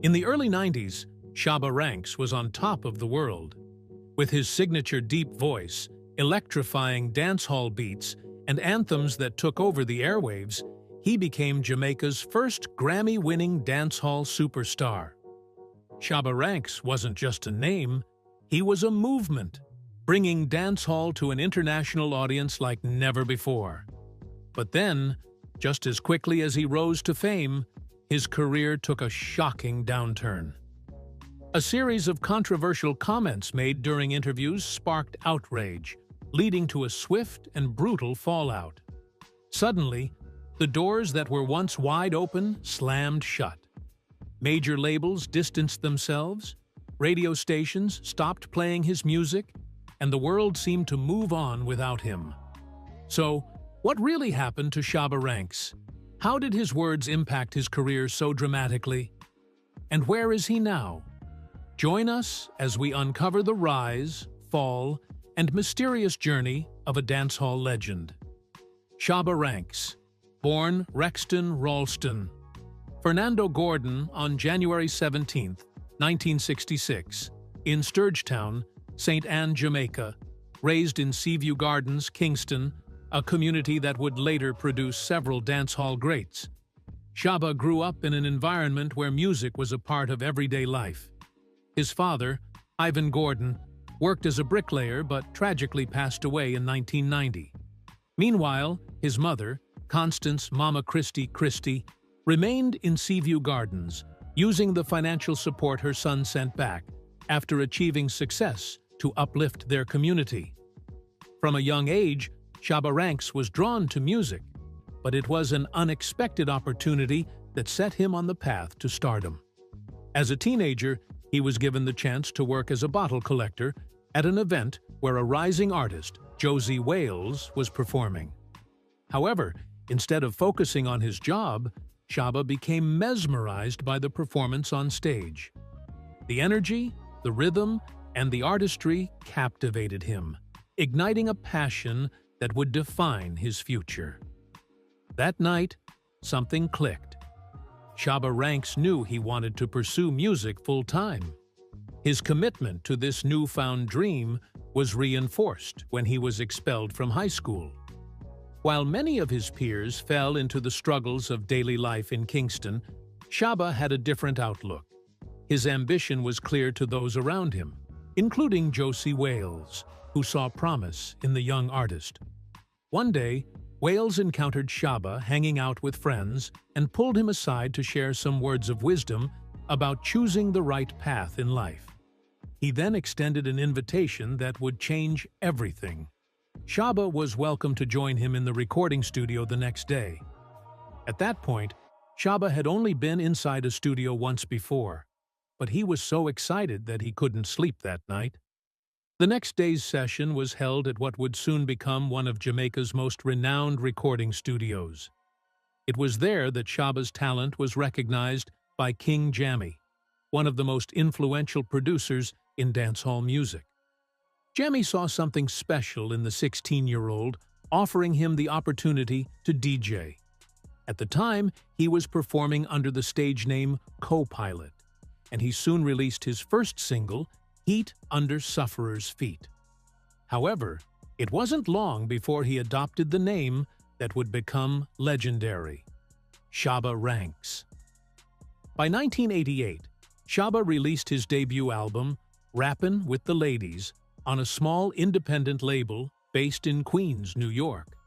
In the early 90s, Shabba Ranks was on top of the world. With his signature deep voice, electrifying dancehall beats, and anthems that took over the airwaves, he became Jamaica's first Grammy-winning dancehall superstar. Shabba Ranks wasn't just a name, he was a movement, bringing dancehall to an international audience like never before. But then, just as quickly as he rose to fame, his career took a shocking downturn. A series of controversial comments made during interviews sparked outrage, leading to a swift and brutal fallout. Suddenly, the doors that were once wide open slammed shut. Major labels distanced themselves, radio stations stopped playing his music, and the world seemed to move on without him. So, what really happened to Shabba Ranks? How did his words impact his career so dramatically? And where is he now? Join us as we uncover the rise, fall, and mysterious journey of a dancehall legend. Shabba Ranks, born Rexton Ralston, Fernando Gordon on January 17, 1966, in Sturgetown, St. Anne, Jamaica, raised in Seaview Gardens, Kingston, a community that would later produce several dancehall greats. Shabba grew up in an environment where music was a part of everyday life. His father, Ivan Gordon, worked as a bricklayer but tragically passed away in 1990. Meanwhile, his mother, Constance Mama Christie, remained in Seaview Gardens, using the financial support her son sent back after achieving success to uplift their community. From a young age, Shabba Ranks was drawn to music, but it was an unexpected opportunity that set him on the path to stardom. As a teenager, he was given the chance to work as a bottle collector at an event where a rising artist, Josie Wales, was performing. However, instead of focusing on his job, Shabba became mesmerized by the performance on stage. The energy, the rhythm, and the artistry captivated him, igniting a passion that would define his future. That night, something clicked. Shabba Ranks knew he wanted to pursue music full-time. His commitment to this newfound dream was reinforced when he was expelled from high school. While many of his peers fell into the struggles of daily life in Kingston, Shabba had a different outlook. His ambition was clear to those around him, including Josie Wales, who saw promise in the young artist. One day, Wales encountered Shabba hanging out with friends and pulled him aside to share some words of wisdom about choosing the right path in life. He then extended an invitation that would change everything. Shabba was welcome to join him in the recording studio the next day. At that point, Shabba had only been inside a studio once before, but he was so excited that he couldn't sleep that night. The next day's session was held at what would soon become one of Jamaica's most renowned recording studios. It was there that Shabba's talent was recognized by King Jammy, one of the most influential producers in dancehall music. Jammy saw something special in the 16-year-old, offering him the opportunity to DJ. At the time, he was performing under the stage name Co-Pilot, and he soon released his first single, Heat Under Sufferer's Feet. However, it wasn't long before he adopted the name that would become legendary, Shabba Ranks. By 1988, Shabba released his debut album, Rappin' with the Ladies, on a small independent label based in Queens, New York.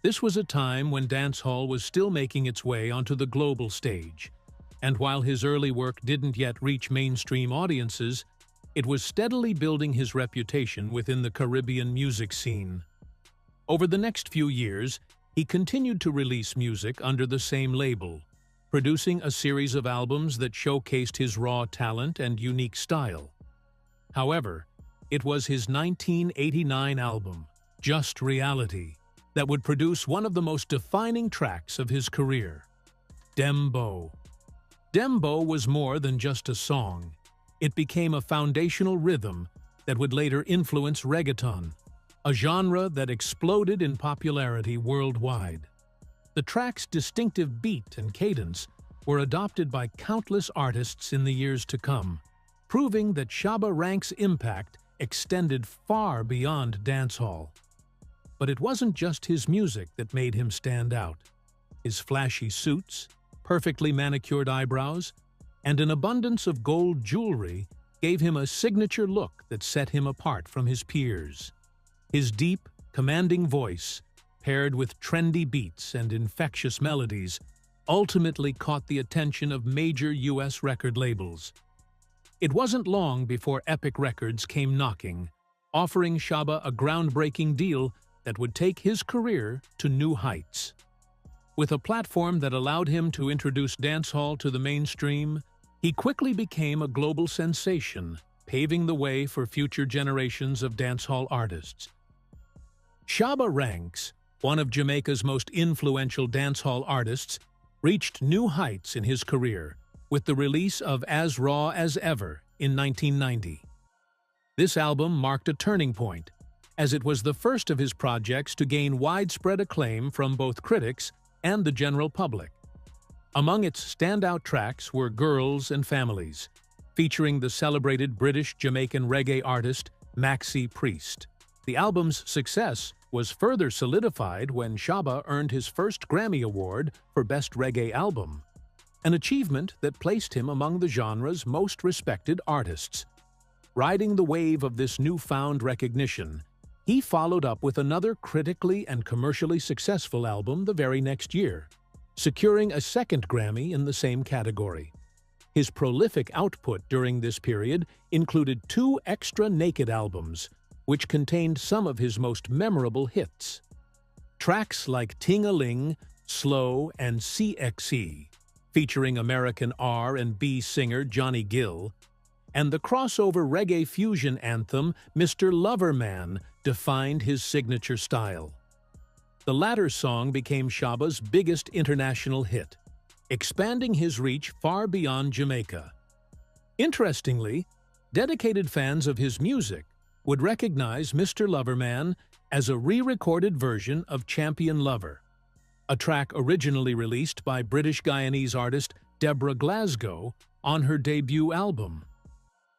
This was a time when dancehall was still making its way onto the global stage, and while his early work didn't yet reach mainstream audiences, it was steadily building his reputation within the Caribbean music scene. Over the next few years, he continued to release music under the same label, producing a series of albums that showcased his raw talent and unique style. However, it was his 1989 album, Just Reality, that would produce one of the most defining tracks of his career, Dembo. Dembo was more than just a song. It became a foundational rhythm that would later influence reggaeton, a genre that exploded in popularity worldwide. The track's distinctive beat and cadence were adopted by countless artists in the years to come, proving that Shabba Ranks' impact extended far beyond dancehall. But it wasn't just his music that made him stand out. His flashy suits, perfectly manicured eyebrows, and an abundance of gold jewelry gave him a signature look that set him apart from his peers. His deep, commanding voice, paired with trendy beats and infectious melodies, ultimately caught the attention of major U.S. record labels. It wasn't long before Epic Records came knocking, offering Shabba a groundbreaking deal that would take his career to new heights. With a platform that allowed him to introduce dancehall to the mainstream, he quickly became a global sensation, paving the way for future generations of dancehall artists. Shabba Ranks, one of Jamaica's most influential dancehall artists, reached new heights in his career with the release of As Raw as Ever in 1990. This album marked a turning point, as it was the first of his projects to gain widespread acclaim from both critics and the general public. Among its standout tracks were Girls and Families, featuring the celebrated British-Jamaican reggae artist Maxi Priest. The album's success was further solidified when Shabba earned his first Grammy Award for Best Reggae Album, an achievement that placed him among the genre's most respected artists. Riding the wave of this newfound recognition, he followed up with another critically and commercially successful album the very next year, securing a second Grammy in the same category. His prolific output during this period included 2 extra Naked albums, which contained some of his most memorable hits. Tracks like Ting-a-Ling, Slow, and CXE, featuring American R&B singer Johnny Gill, and the crossover reggae fusion anthem Mr. Loverman defined his signature style. The latter song became Shabba's biggest international hit, expanding his reach far beyond Jamaica. Interestingly, dedicated fans of his music would recognize Mr. Loverman as a re-recorded version of Champion Lover, a track originally released by British Guyanese artist Deborah Glasgow on her debut album.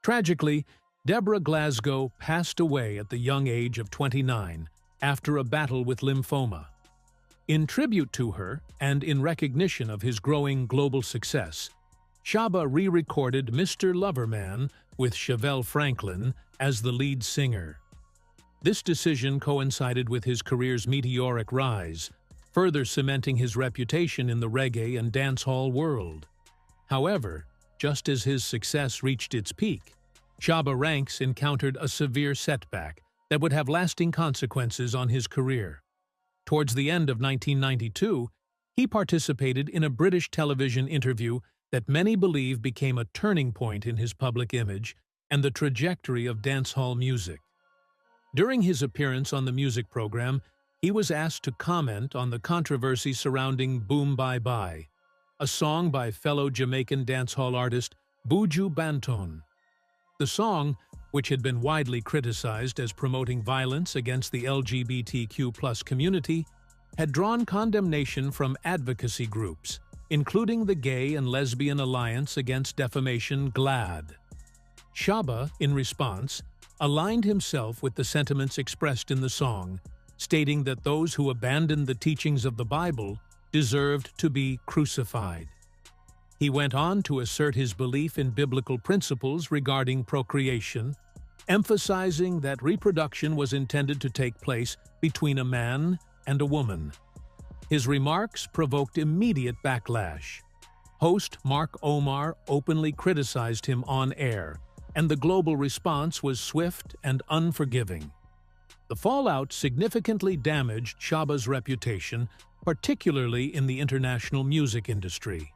Tragically, Deborah Glasgow passed away at the young age of 29 after a battle with lymphoma. In tribute to her, and in recognition of his growing global success, Shabba re-recorded Mr. Loverman with Chevelle Franklin as the lead singer. This decision coincided with his career's meteoric rise, further cementing his reputation in the reggae and dancehall world. However, just as his success reached its peak, Shabba Ranks encountered a severe setback that would have lasting consequences on his career. Towards the end of 1992, he participated in a British television interview that many believe became a turning point in his public image and the trajectory of dancehall music. During his appearance on the music program, he was asked to comment on the controversy surrounding Boom Bye Bye, a song by fellow Jamaican dancehall artist Buju Banton. The song, which had been widely criticized as promoting violence against the LGBTQ+ community, had drawn condemnation from advocacy groups, including the Gay and Lesbian Alliance Against Defamation GLAAD. Shabba, in response, aligned himself with the sentiments expressed in the song, stating that those who abandoned the teachings of the Bible deserved to be crucified. He went on to assert his belief in biblical principles regarding procreation, emphasizing that reproduction was intended to take place between a man and a woman. His remarks provoked immediate backlash. Host Mark Omar openly criticized him on air, and the global response was swift and unforgiving. The fallout significantly damaged Shabba's reputation, particularly in the international music industry.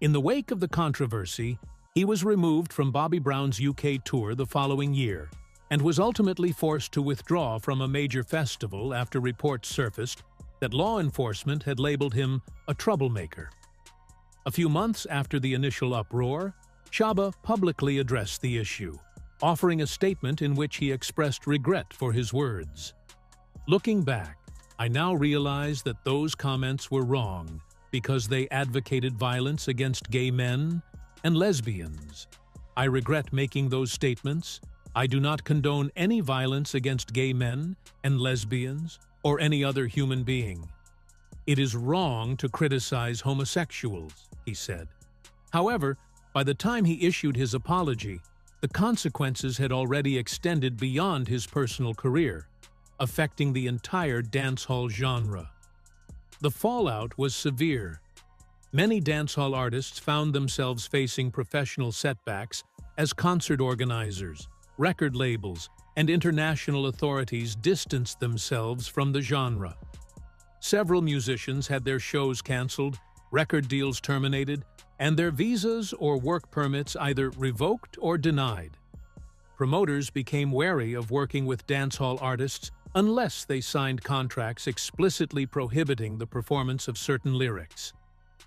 In the wake of the controversy, he was removed from Bobby Brown's UK tour the following year and was ultimately forced to withdraw from a major festival after reports surfaced that law enforcement had labeled him a troublemaker. A few months after the initial uproar, Shabba publicly addressed the issue, offering a statement in which he expressed regret for his words. "Looking back, I now realize that those comments were wrong because they advocated violence against gay men and lesbians. I regret making those statements. I do not condone any violence against gay men and lesbians or any other human being. It is wrong to criticize homosexuals, he said. However, by the time he issued his apology, the consequences had already extended beyond his personal career, affecting the entire dancehall genre. The fallout was severe. Many dancehall artists found themselves facing professional setbacks as concert organizers, record labels, and international authorities distanced themselves from the genre. Several musicians had their shows canceled, record deals terminated, and their visas or work permits either revoked or denied. Promoters became wary of working with dancehall artists unless they signed contracts explicitly prohibiting the performance of certain lyrics.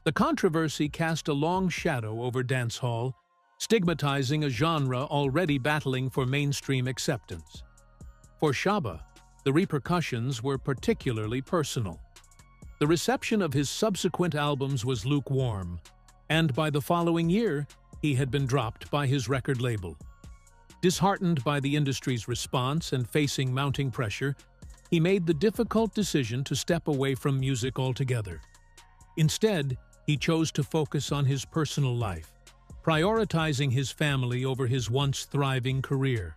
The controversy cast a long shadow over dancehall, stigmatizing a genre already battling for mainstream acceptance. For Shabba, the repercussions were particularly personal. The reception of his subsequent albums was lukewarm, and by the following year, he had been dropped by his record label. Disheartened by the industry's response and facing mounting pressure, he made the difficult decision to step away from music altogether. Instead, he chose to focus on his personal life, prioritizing his family over his once thriving career.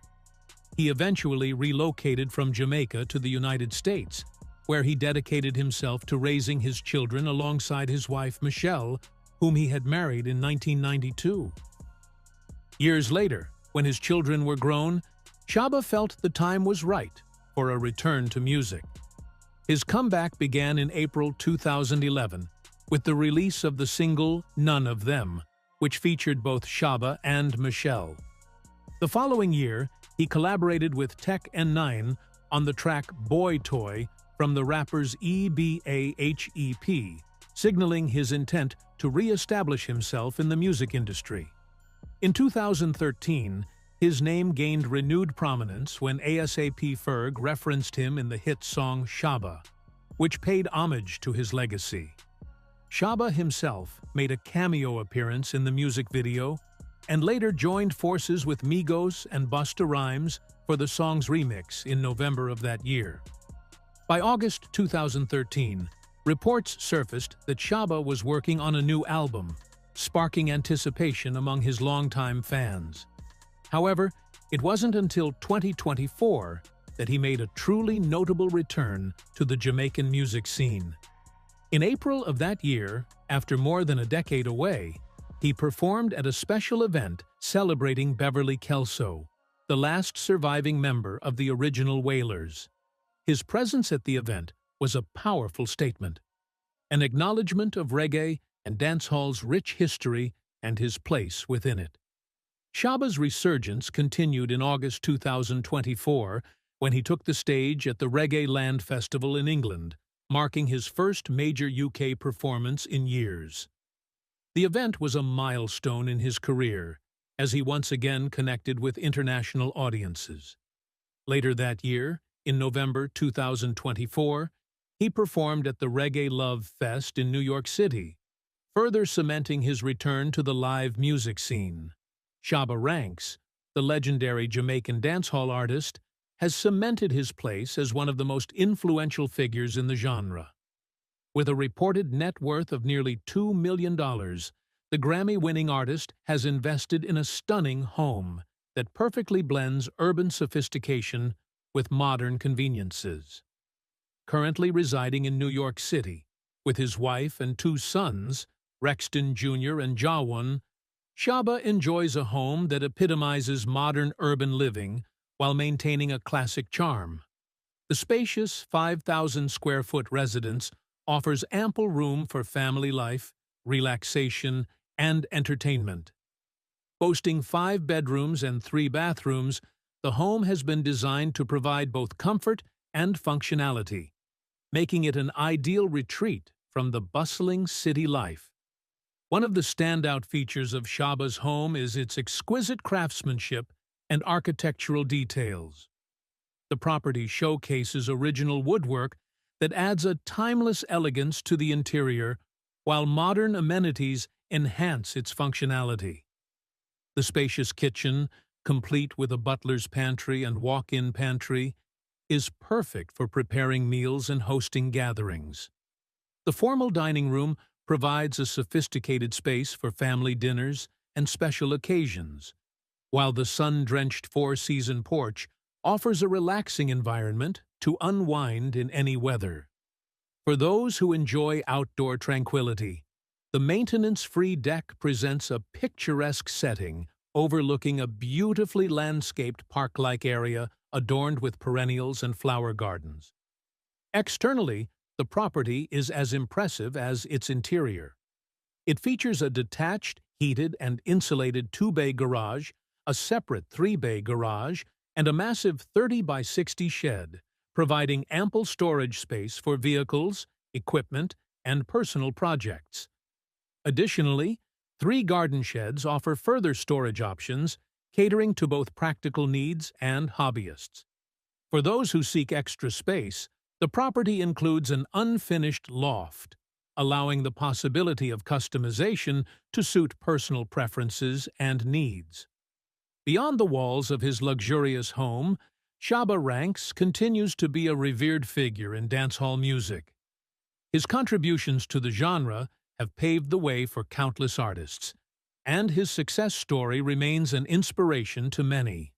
He eventually relocated from Jamaica to the United States, where he dedicated himself to raising his children alongside his wife Michelle, whom he had married in 1992. Years later, when his children were grown, Shabba felt the time was right for a return to music. His comeback began in April 2011 with the release of the single None of Them, which featured both Shabba and Michelle. The following year, he collaborated with Tech and Nine on the track Boy Toy from the rapper's EBAHEP, signaling his intent to re-establish himself in the music industry. In 2013, his name gained renewed prominence when ASAP Ferg referenced him in the hit song Shabba, which paid homage to his legacy. Shabba himself made a cameo appearance in the music video and later joined forces with Migos and Busta Rhymes for the song's remix in November of that year. By August 2013, reports surfaced that Shabba was working on a new album, sparking anticipation among his longtime fans. However, it wasn't until 2024 that he made a truly notable return to the Jamaican music scene. In April of that year, after more than a decade away, he performed at a special event celebrating Beverly Kelso, the last surviving member of the original Wailers. His presence at the event was a powerful statement, an acknowledgement of reggae and dancehall's rich history and his place within it. Shabba's resurgence continued in August 2024 when he took the stage at the Reggae Land Festival in England, marking his first major UK performance in years. The event was a milestone in his career, as he once again connected with international audiences. Later that year, in November 2024, he performed at the Reggae Love Fest in New York City, further cementing his return to the live music scene. Shabba Ranks, the legendary Jamaican dancehall artist, has cemented his place as one of the most influential figures in the genre. With a reported net worth of nearly $2 million, the Grammy-winning artist has invested in a stunning home that perfectly blends urban sophistication with modern conveniences. Currently residing in New York City, with his wife and two sons, Rexton Jr. and Jawon, Shabba enjoys a home that epitomizes modern urban living while maintaining a classic charm. The spacious 5,000-square-foot residence offers ample room for family life, relaxation, and entertainment. Boasting 5 bedrooms and 3 bathrooms, the home has been designed to provide both comfort and functionality, making it an ideal retreat from the bustling city life. One of the standout features of Shabba's home is its exquisite craftsmanship and architectural details. The property showcases original woodwork that adds a timeless elegance to the interior while modern amenities enhance its functionality. The spacious kitchen, complete with a butler's pantry and walk-in pantry, is perfect for preparing meals and hosting gatherings. The formal dining room provides a sophisticated space for family dinners and special occasions, while the sun-drenched four-season porch offers a relaxing environment to unwind in any weather. For those who enjoy outdoor tranquility, the maintenance-free deck presents a picturesque setting overlooking a beautifully landscaped park-like area adorned with perennials and flower gardens. Externally, the property is as impressive as its interior. It features a detached, heated, and insulated 2-bay garage, a separate 3-bay garage, and a massive 30 by 60 shed, providing ample storage space for vehicles, equipment, and personal projects. Additionally, 3 garden sheds offer further storage options, catering to both practical needs and hobbyists. For those who seek extra space, the property includes an unfinished loft, allowing the possibility of customization to suit personal preferences and needs. Beyond the walls of his luxurious home, Shabba Ranks continues to be a revered figure in dancehall music. His contributions to the genre have paved the way for countless artists, and his success story remains an inspiration to many.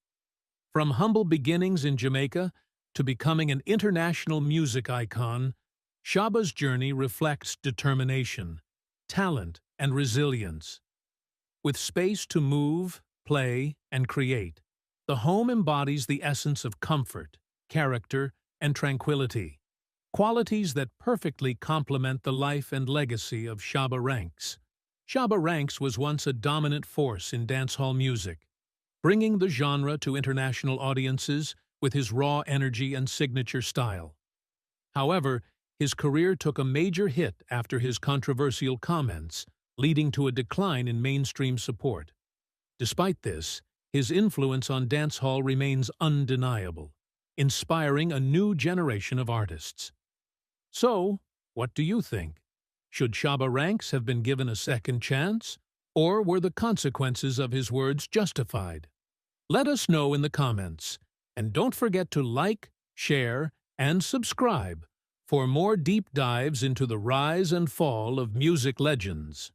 From humble beginnings in Jamaica to becoming an international music icon, Shabba's journey reflects determination, talent, and resilience. With space to move, play, and create, the home embodies the essence of comfort, character, and tranquility, qualities that perfectly complement the life and legacy of Shabba Ranks. Shabba Ranks was once a dominant force in dancehall music, bringing the genre to international audiences with his raw energy and signature style. However, his career took a major hit after his controversial comments, leading to a decline in mainstream support. Despite this, his influence on dancehall remains undeniable, inspiring a new generation of artists. So, what do you think? Should Shabba Ranks have been given a second chance, or were the consequences of his words justified? Let us know in the comments, and don't forget to like, share, and subscribe for more deep dives into the rise and fall of music legends.